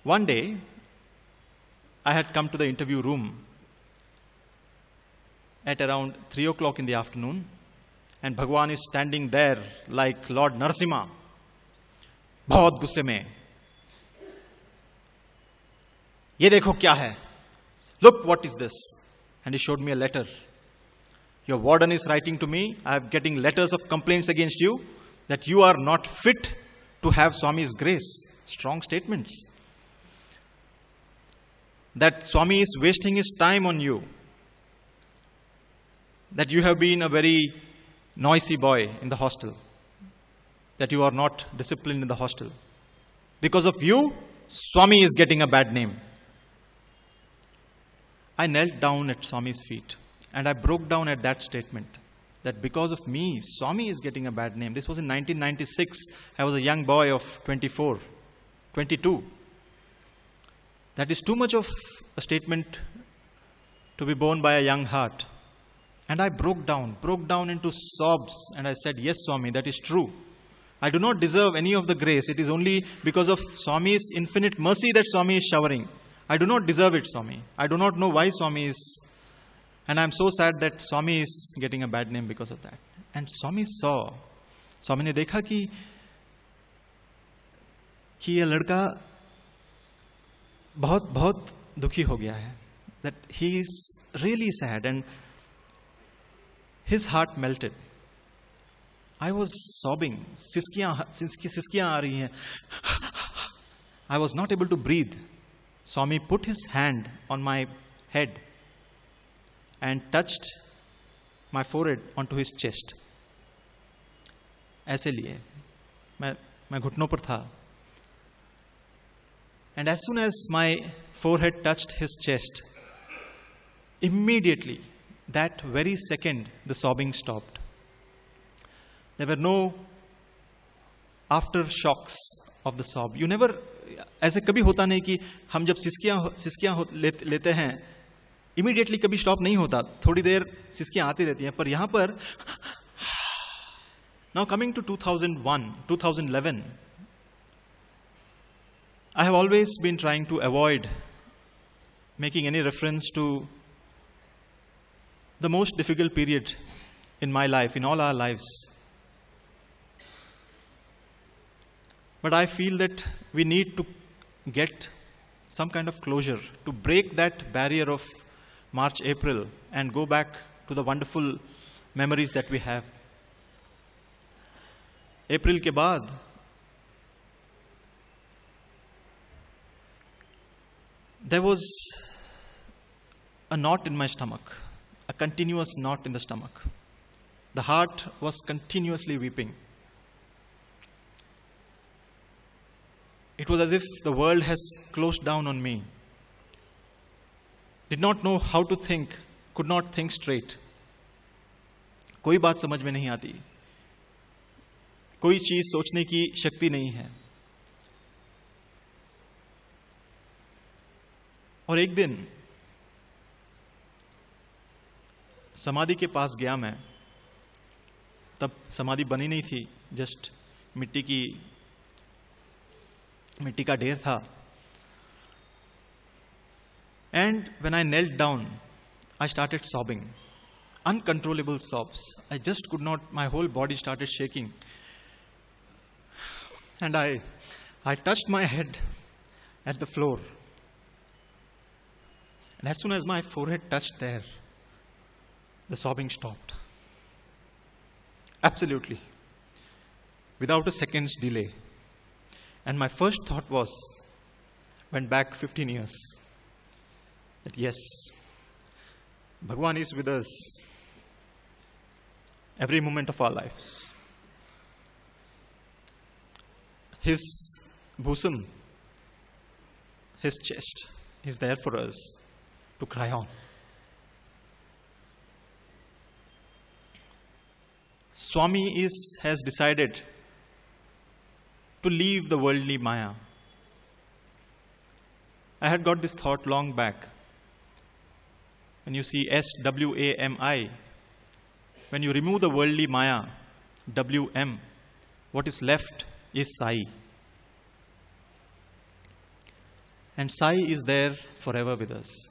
One day, I had come to the interview room at around 3 o'clock in the afternoon, and Bhagwan is standing there like Lord Narasimha, बहुत गुस्से में. ये देखो क्या है? Look, what is this? And he showed me a letter. Your warden is writing to me. I am getting letters of complaints against you that you are not fit to have Swami's grace. Strong statements. That Swami is wasting his time on you. That you have been a very noisy boy in the hostel. That you are not disciplined in the hostel. Because of you, Swami is getting a bad name. I knelt down at Swami's feet and I broke down at that statement. That because of me, Swami is getting a bad name. This was in 1996. I was a young boy of 24, 22. That is too much of a statement to be borne by a young heart. And I broke down into sobs, and I said, yes, Swami, that is true. I do not deserve any of the grace. It is only because of Swami's infinite mercy that Swami is showering. I do not deserve it, Swami. I do not know why Swami is. And I am so sad that Swami is getting a bad name because of that. And Swami saw. Swami ने देखा कि ये लड़का बहुत दुखी हो गया है. That he is really sad and his heart melted. I was sobbing. सिसकियां आ रही हैं. I was not able to breathe. Swami put his hand on my head and touched my forehead onto his chest. ऐसे लिए मैं घुटनों पर था. And as soon as my forehead touched his chest, immediately, that very second, the sobbing stopped. There were no aftershocks of the sob. You never, ऐसे कभी होता नहीं कि हम जब सिसकियां लेते हैं, immediately कभी stop नहीं होता. थोड़ी देर सिसकियां आती रहती हैं. पर यहाँ पर, now coming to 2001, 2011, I have always been trying to avoid making any reference to the most difficult period in my life, in all our lives. But I feel that we need to get some kind of closure, to break that barrier of March, April, and go back to the wonderful memories that we have. April के बाद there was a knot in my stomach, a continuous knot in the stomach. The heart was continuously weeping. It was as if the world has closed down on me. Did not know how to think, could not think straight. कोई बात समझ में नहीं आती. कोई चीज सोचने की शक्ति नहीं है. और एक दिन समाधि के पास गया मैं. तब समाधि बनी नहीं थी, जस्ट मिट्टी का ढेर था. And when I knelt down, I started sobbing. Uncontrollable sobs. I just could not, my whole body started shaking. And I touched my head at the floor. And as soon as my forehead touched there, the sobbing stopped. Absolutely. Without a second's delay. And my first thought was, went back 15 years, that yes, Bhagwan is with us every moment of our lives. His bosom, his chest is there for us to cry on. Swami has decided to leave the worldly Maya. I had got this thought long back. When you see SWAMI, when you remove the worldly Maya, WM, what is left is Sai. And Sai is there forever with us.